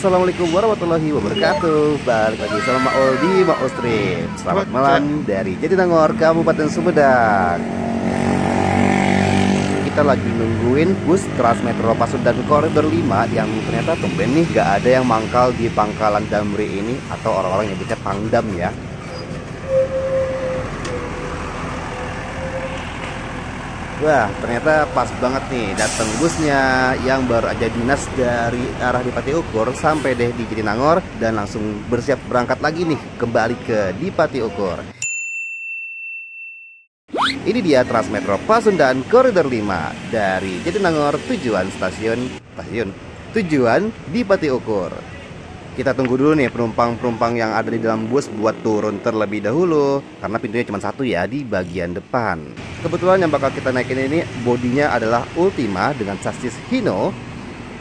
Assalamualaikum warahmatullahi wabarakatuh. Balik lagi sama Maul di Maul Street. Selamat malam dari Jatinangor, Kabupaten Sumedang. Kita lagi nungguin bus Transmetro Pasundan Koridor 5 yang ternyata tumben nih gak ada yang mangkal di pangkalan Damri ini, atau orang-orang yang nyebutnya Pangdam ya. Wah, ternyata pas banget nih datang busnya yang baru aja dinas dari arah Dipati Ukur sampai deh di Jatinangor dan langsung bersiap berangkat lagi nih kembali ke Dipati Ukur. Ini dia Transmetro Pasundan Koridor 5 dari Jatinangor tujuan tujuan Dipati Ukur. Kita tunggu dulu nih penumpang-penumpang yang ada di dalam bus buat turun terlebih dahulu, karena pintunya cuma satu ya di bagian depan. Kebetulan yang bakal kita naikin ini bodinya adalah Ultima dengan chassis Hino.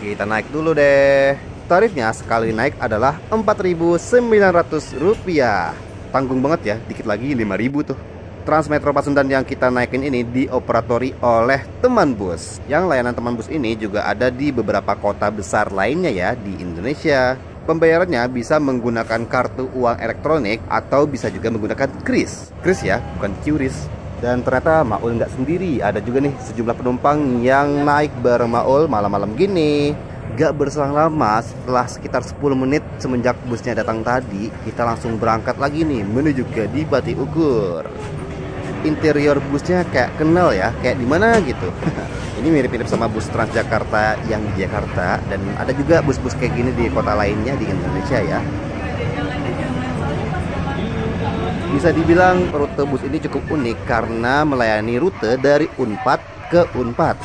Kita naik dulu deh. Tarifnya sekali naik adalah Rp4.900. Tanggung banget ya, dikit lagi 5.000 tuh. Transmetro Pasundan yang kita naikin ini dioperatori oleh Teman Bus. Yang layanan Teman Bus ini juga ada di beberapa kota besar lainnya ya di Indonesia. Pembayarannya bisa menggunakan kartu uang elektronik atau bisa juga menggunakan kris. Kris ya, bukan QRIS. Dan ternyata Maul nggak sendiri, ada juga nih sejumlah penumpang yang naik bareng Maul malam-malam gini. Gak berselang lama, setelah sekitar 10 menit semenjak busnya datang tadi, kita langsung berangkat lagi nih menuju ke Dipati Ukur. Interior busnya kayak kenal ya, kayak di mana gitu. Ini mirip-mirip sama bus Transjakarta yang di Jakarta, dan ada juga bus-bus kayak gini di kota lainnya di Indonesia ya. Bisa dibilang rute bus ini cukup unik karena melayani rute dari Unpad ke Unpad.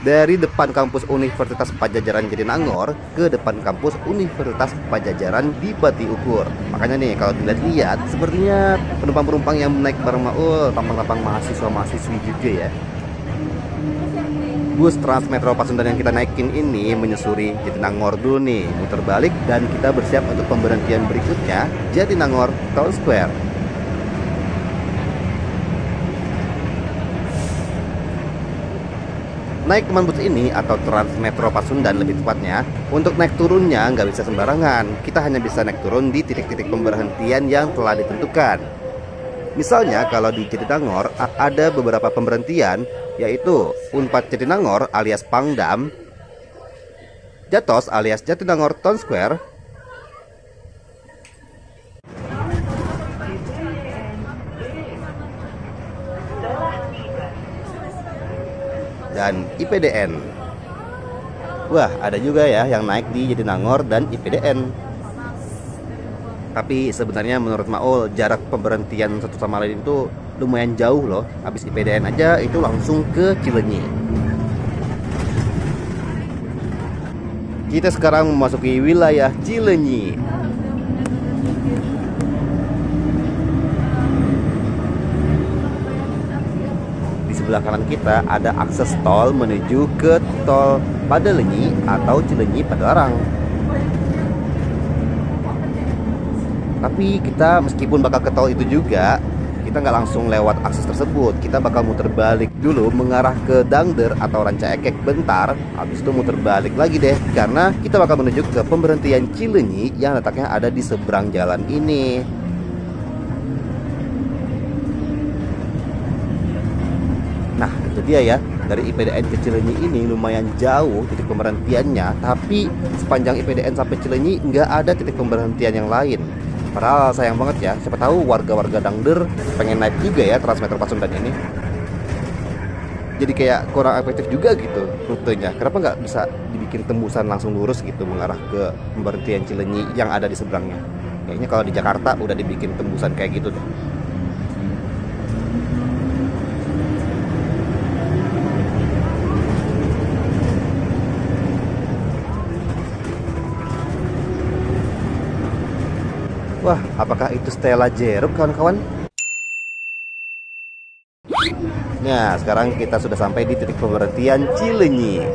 Dari depan kampus Universitas Padjadjaran Jatinangor ke depan kampus Universitas Padjadjaran Dipati Ukur. Makanya nih kalau dilihat-lihat sepertinya penumpang-penumpang yang naik bareng Maul tampang-tampang mahasiswa-mahasiswi juga ya. Bus Transmetro Pasundan yang kita naikin ini menyusuri Jatinangor dulu nih, muter balik dan kita bersiap untuk pemberhentian berikutnya, Jatinangor Town Square. Naik Teman Bus ini atau Transmetro Pasundan lebih tepatnya, untuk naik turunnya nggak bisa sembarangan. Kita hanya bisa naik turun di titik-titik pemberhentian yang telah ditentukan. Misalnya kalau di Jatinangor ada beberapa pemberhentian, yaitu Unpad Jatinangor alias Pangdam, Jatos alias Jatinangor Town Square, dan IPDN. Wah, ada juga ya yang naik di Jatinangor dan IPDN. Tapi sebenarnya menurut Maul jarak pemberhentian satu sama lain itu lumayan jauh loh. Habis IPDN aja itu langsung ke Cileunyi. Kita sekarang memasuki wilayah Cileunyi. Di sebelah kanan kita ada akses tol menuju ke tol Padalenyi atau Cileunyi Padalarang. Tapi kita meskipun bakal ke tol itu juga, kita nggak langsung lewat akses tersebut. Kita bakal muter balik dulu mengarah ke Dangder atau Rancaekek bentar. Habis itu muter balik lagi deh, karena kita bakal menuju ke pemberhentian Cileunyi yang letaknya ada di seberang jalan ini. Nah itu dia ya, dari IPDN ke Cileunyi ini lumayan jauh titik pemberhentiannya. Tapi sepanjang IPDN sampai Cileunyi nggak ada titik pemberhentian yang lain. Padahal sayang banget ya, siapa tahu warga-warga Dangder pengen naik juga ya Transmetro Pasundan ini. Jadi kayak kurang efektif juga gitu rutenya. Kenapa nggak bisa dibikin tembusan langsung lurus gitu mengarah ke pemberhentian Cileunyi yang ada di seberangnya? Kayaknya kalau di Jakarta udah dibikin tembusan kayak gitu deh. Wah, apakah itu Stella Jeruk kawan-kawan? Nah, sekarang kita sudah sampai di titik pemberhentian Cileunyi.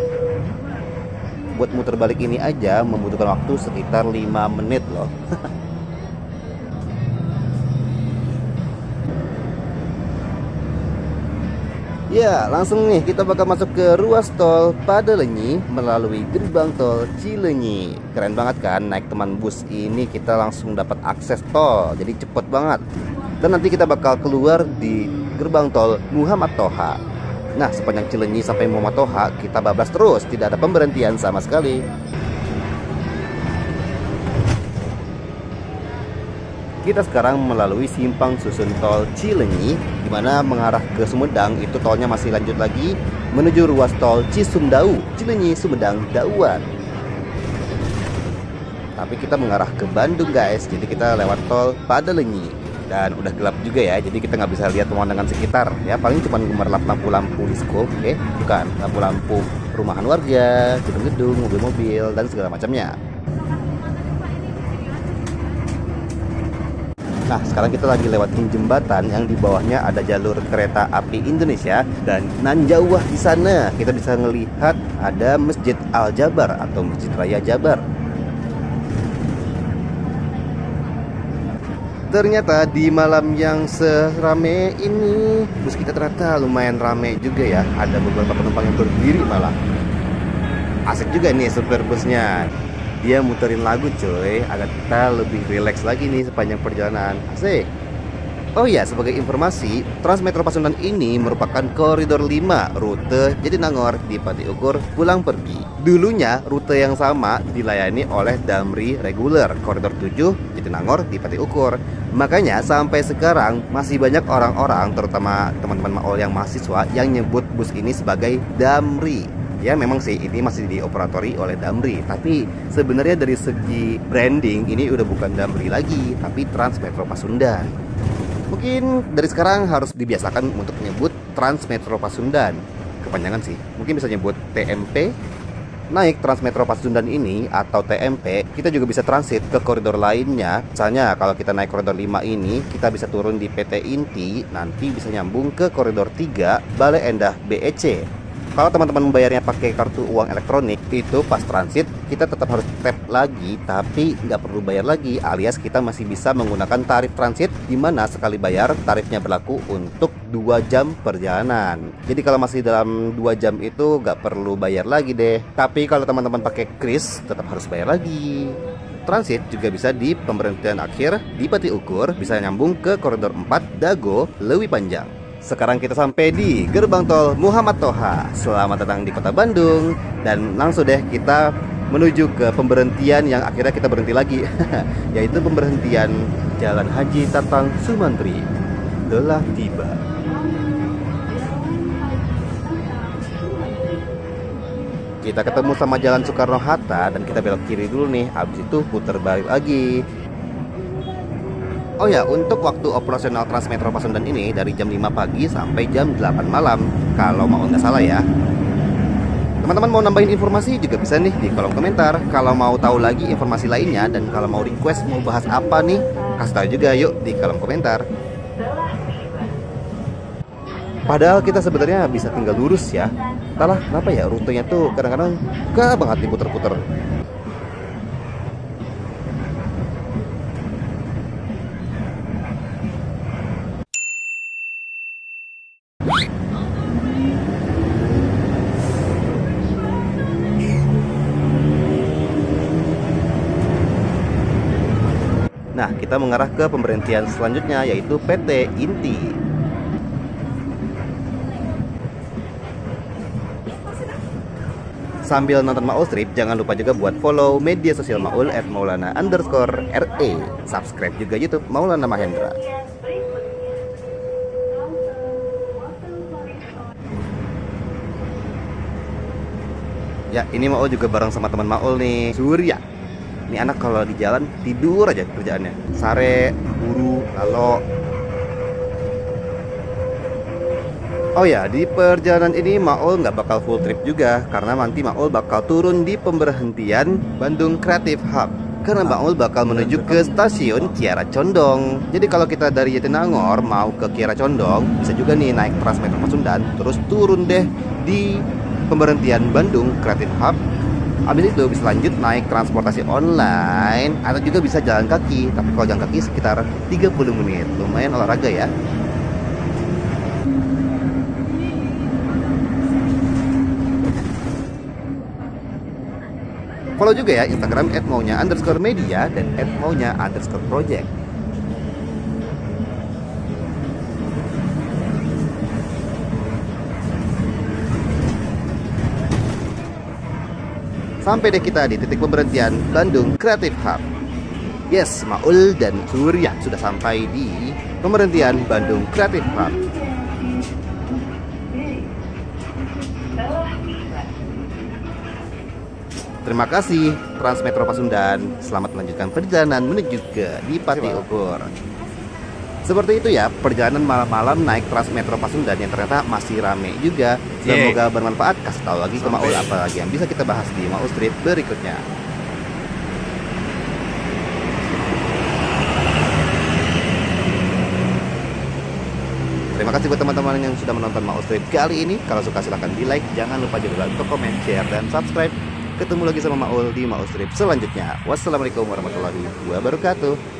Buat muter balik ini aja membutuhkan waktu sekitar 5 menit loh. Ya, langsung nih kita bakal masuk ke ruas tol Padalenyi melalui gerbang tol Cileunyi. Keren banget kan, naik teman bus ini kita langsung dapat akses tol, jadi cepet banget. Dan nanti kita bakal keluar di gerbang tol Muhammad Toha. Nah, sepanjang Cileunyi sampai Muhammad Toha kita bablas terus, tidak ada pemberhentian sama sekali. Kita sekarang melalui simpang susun tol Cileunyi, di mana mengarah ke Sumedang itu tolnya masih lanjut lagi menuju ruas tol Cisumdau, Cileunyi, Sumedang, Dauan. Tapi kita mengarah ke Bandung guys, jadi kita lewat tol Padalenyi. Dan udah gelap juga ya, jadi kita nggak bisa lihat pemandangan sekitar. Ya paling cuma gemerlap lampu-lampu disco, bukan lampu-lampu perumahan warga, gedung-gedung, mobil-mobil dan segala macamnya. Nah, sekarang kita lagi lewatin jembatan yang di bawahnya ada jalur kereta api Indonesia, dan nan jauh di sana kita bisa ngelihat ada Masjid Al Jabar atau Masjid Raya Jabar. Ternyata di malam yang serame ini bus kita ternyata lumayan rame juga ya. Ada beberapa penumpang yang berdiri malah. Asik juga nih supir busnya. Dia muterin lagu coy, agar kita lebih rileks lagi nih sepanjang perjalanan. Asik. Oh ya, sebagai informasi, Transmetro Pasundan ini merupakan koridor 5 rute Jatinangor di Pati Ukur pulang pergi. Dulunya rute yang sama dilayani oleh Damri reguler koridor 7 Jatinangor di Pati Ukur. Makanya sampai sekarang masih banyak orang-orang, terutama teman-teman Maol yang mahasiswa, yang nyebut bus ini sebagai Damri. Ya memang sih ini masih dioperatori oleh Damri, tapi sebenarnya dari segi branding ini udah bukan Damri lagi, tapi Transmetro Pasundan. Mungkin dari sekarang harus dibiasakan untuk menyebut Transmetro Pasundan. Kepanjangan sih, mungkin bisa nyebut TMP. Naik Transmetro Pasundan ini atau TMP, kita juga bisa transit ke koridor lainnya. Misalnya kalau kita naik koridor 5 ini, kita bisa turun di PT Inti, nanti bisa nyambung ke koridor 3 Bale Endah BEC. Kalau teman-teman membayarnya pakai kartu uang elektronik, itu pas transit kita tetap harus tap lagi, tapi nggak perlu bayar lagi, alias kita masih bisa menggunakan tarif transit, di mana sekali bayar tarifnya berlaku untuk 2 jam perjalanan. Jadi kalau masih dalam 2 jam itu nggak perlu bayar lagi deh. Tapi kalau teman-teman pakai kris tetap harus bayar lagi. Transit juga bisa di pemberhentian akhir di Pati Ukur, bisa nyambung ke koridor 4 Dago Lewi Panjang. Sekarang kita sampai di gerbang tol Muhammad Toha. Selamat datang di kota Bandung. Dan langsung deh kita menuju ke pemberhentian yang akhirnya kita berhenti lagi yaitu pemberhentian Jalan Haji Tatang Sumantri. Telah tiba. Kita ketemu sama Jalan Soekarno-Hatta dan kita belok kiri dulu nih. Habis itu putar balik lagi. Oh ya, untuk waktu operasional Transmetro Pasundan ini dari jam 5 pagi sampai jam 8 malam, kalau mau nggak salah ya. Teman-teman mau nambahin informasi juga bisa nih di kolom komentar. Kalau mau tahu lagi informasi lainnya dan kalau mau request mau bahas apa nih, kasih tahu juga yuk di kolom komentar. Padahal kita sebenarnya bisa tinggal lurus ya. Entahlah kenapa ya rutenya tuh kadang-kadang gak banget diputer-puter. Nah, kita mengarah ke pemberhentian selanjutnya yaitu PT Inti. Sambil nonton Maul Strip, jangan lupa juga buat follow media sosial Maul @maulana_re. Subscribe juga YouTube Maulana Mahendra. Ya, ini Maul juga bareng sama teman Maul nih, Surya. Ini anak kalau di jalan tidur aja kerjaannya. Sare, buru, lalo. Oh ya, di perjalanan ini Maul nggak bakal full trip juga, karena nanti Maul bakal turun di pemberhentian Bandung Creative Hub. Karena Maul bakal menuju ke stasiun Kiara Condong. Jadi kalau kita dari Jatinangor mau ke Kiara Condong, bisa juga nih naik Transmetro Pasundan, terus turun deh di pemberhentian Bandung Creative Hub. Habis itu bisa lanjut naik transportasi online atau juga bisa jalan kaki. Tapi kalau jalan kaki sekitar 30 menit. Lumayan olahraga ya. Follow juga ya Instagram @maunya_media dan @maunya_project. Sampai deh kita di titik pemberhentian Bandung Creative Hub. Yes, Maul dan Surya sudah sampai di pemberhentian Bandung Creative Hub. Terima kasih Transmetro Pasundan. Selamat melanjutkan perjalanan menuju ke Dipati Ukur. Seperti itu ya perjalanan malam-malam naik Transmetro Pasundan yang ternyata masih rame juga. Semoga bermanfaat. Kasih tahu lagi ke Maul apa lagi yang bisa kita bahas di Maul Street berikutnya. Terima kasih buat teman-teman yang sudah menonton Maul Street kali ini. Kalau suka silahkan di like. Jangan lupa juga untuk komen, share, dan subscribe. Ketemu lagi sama Maul di Maul Strip selanjutnya. Wassalamualaikum warahmatullahi wabarakatuh.